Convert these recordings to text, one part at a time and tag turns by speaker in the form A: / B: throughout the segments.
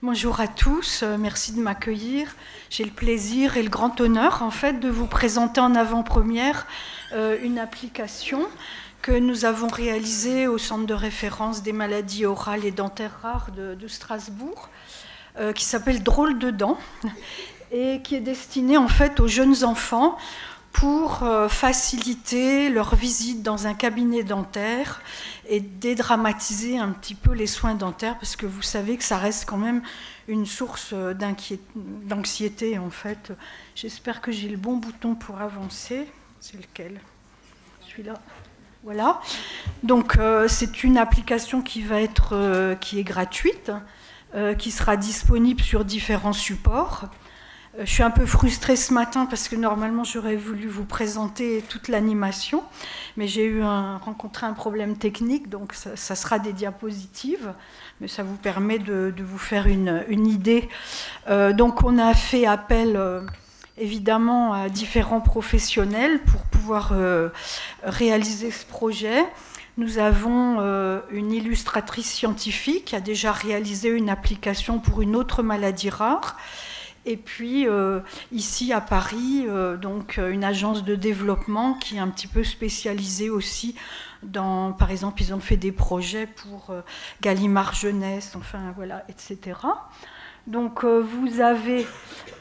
A: Bonjour à tous, merci de m'accueillir. J'ai le plaisir et le grand honneur en fait de vous présenter en avant-première une application que nous avons réalisée au Centre de référence des maladies orales et dentaires rares de Strasbourg, qui s'appelle Drôle de dents et qui est destinée en fait aux jeunes enfants pour faciliter leur visite dans un cabinet dentaire et dédramatiser un petit peu les soins dentaires, parce que vous savez que ça reste quand même une source d'anxiété en fait. J'espère que j'ai le bon bouton pour avancer. C'est lequel? Celui-là. Voilà. Donc c'est une application qui est gratuite, qui sera disponible sur différents supports. Je suis un peu frustrée ce matin parce que normalement j'aurais voulu vous présenter toute l'animation, mais j'ai rencontré un problème technique, donc ça sera des diapositives, mais ça vous permet de vous faire une idée. Donc on a fait appel évidemment à différents professionnels pour pouvoir réaliser ce projet. Nous avons une illustratrice scientifique qui a déjà réalisé une application pour une autre maladie rare. Et puis, ici à Paris, donc, une agence de développement qui est un petit peu spécialisée aussi dans, par exemple, ils ont fait des projets pour Gallimard Jeunesse, enfin voilà, etc. Donc, vous avez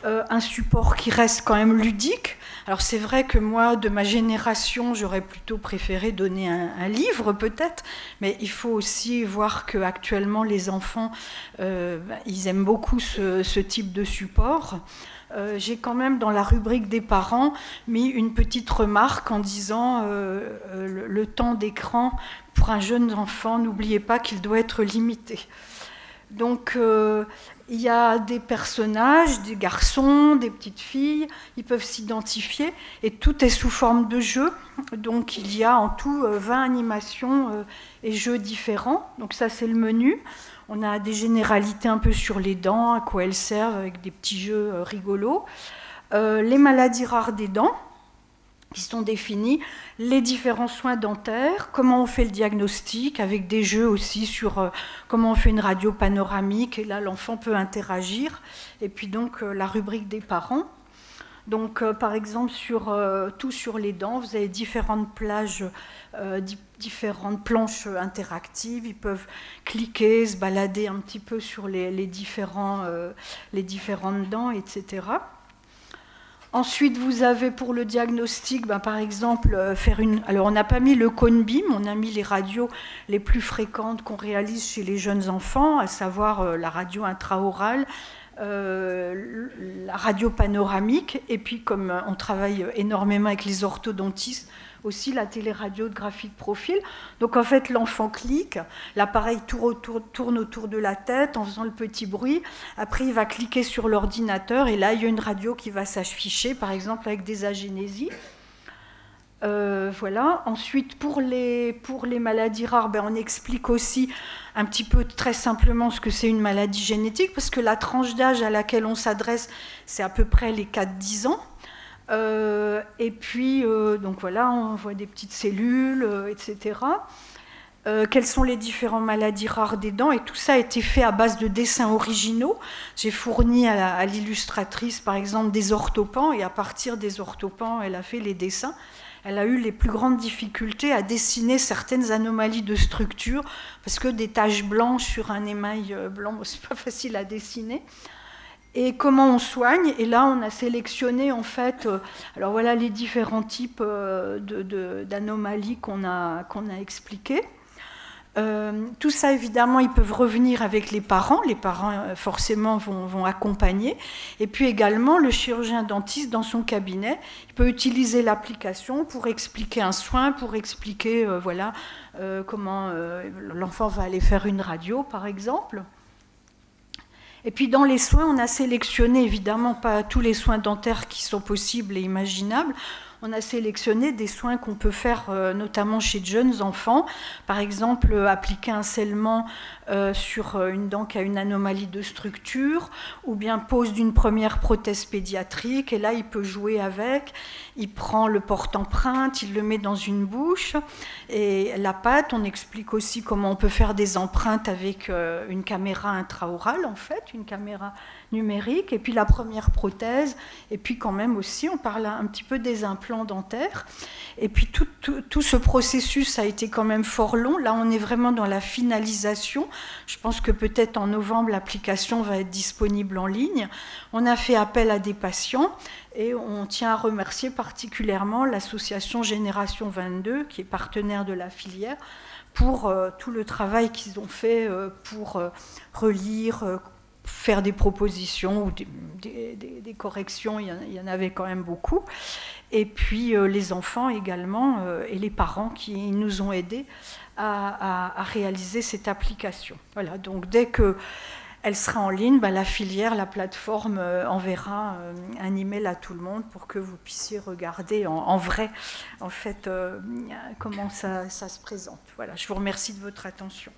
A: un support qui reste quand même ludique. Alors, c'est vrai que moi, de ma génération, j'aurais plutôt préféré donner un livre, peut-être, mais il faut aussi voir qu'actuellement, les enfants, ils aiment beaucoup ce type de support. J'ai quand même, dans la rubrique des parents, mis une petite remarque en disant le temps d'écran pour un jeune enfant, n'oubliez pas qu'il doit être limité. Donc, il y a des personnages, des garçons, des petites filles, ils peuvent s'identifier et tout est sous forme de jeu. Donc, il y a en tout 20 animations et jeux différents. Donc, ça, c'est le menu. On a des généralités un peu sur les dents, à quoi elles servent, avec des petits jeux rigolos. Les maladies rares des dents, qui sont définis, les différents soins dentaires, comment on fait le diagnostic, avec des jeux aussi sur comment on fait une radio panoramique, et là l'enfant peut interagir, et puis donc la rubrique des parents. Donc par exemple, tout sur les dents, vous avez différentes planches interactives, ils peuvent cliquer, se balader un petit peu sur les différentes dents, etc. Ensuite, vous avez pour le diagnostic, par exemple, alors on n'a pas mis le cone beam, on a mis les radios les plus fréquentes qu'on réalise chez les jeunes enfants, à savoir la radio intraorale, la radio panoramique, et puis comme on travaille énormément avec les orthodontistes, aussi la téléradiographie de profil. Donc en fait, l'enfant clique, l'appareil tourne autour de la tête en faisant le petit bruit. Après, il va cliquer sur l'ordinateur et là, il y a une radio qui va s'afficher, par exemple avec des agénésies. Voilà. Ensuite, pour les maladies rares, on explique aussi un petit peu très simplement ce que c'est une maladie génétique, parce que la tranche d'âge à laquelle on s'adresse, c'est à peu près les 4-10 ans. Et puis, donc voilà, on voit des petites cellules, etc. Quelles sont les différentes maladies rares des dents, et tout ça a été fait à base de dessins originaux. J'ai fourni à l'illustratrice, par exemple, des orthopans, et à partir des orthopans, elle a fait les dessins. Elle a eu les plus grandes difficultés à dessiner certaines anomalies de structure, parce que des taches blanches sur un émail blanc, c'est pas facile à dessiner. Et comment on soigne? Et là, on a sélectionné, en fait, alors voilà les différents types d'anomalies qu'on a expliquées. Tout ça, évidemment, ils peuvent revenir avec les parents. Les parents, forcément, vont accompagner. Et puis également, le chirurgien dentiste, dans son cabinet, il peut utiliser l'application pour expliquer un soin, pour expliquer comment l'enfant va aller faire une radio, par exemple. Et puis dans les soins, on a sélectionné évidemment pas tous les soins dentaires qui sont possibles et imaginables. on a sélectionné des soins qu'on peut faire notamment chez de jeunes enfants. Par exemple, appliquer un scellement sur une dent qui a une anomalie de structure, ou bien pose d'une première prothèse pédiatrique, et là il peut jouer avec, il prend le porte-empreinte, il le met dans une bouche, et la pâte, on explique aussi comment on peut faire des empreintes avec une caméra intraorale en fait, une caméra numérique, et puis la première prothèse, et puis quand même aussi, on parle un petit peu des implants dentaires, et puis tout ce processus a été quand même fort long. Là, on est vraiment dans la finalisation. Je pense que peut-être en novembre, l'application va être disponible en ligne. On a fait appel à des patients, et on tient à remercier particulièrement l'association Génération 22, qui est partenaire de la filière, pour tout le travail qu'ils ont fait pour relire, faire des propositions ou des corrections, il y en avait quand même beaucoup. Et puis les enfants également et les parents qui nous ont aidés à réaliser cette application. Voilà, donc dès qu'elle sera en ligne, la filière, la plateforme enverra un email à tout le monde pour que vous puissiez regarder en vrai, en fait, comment ça se présente. Voilà, je vous remercie de votre attention.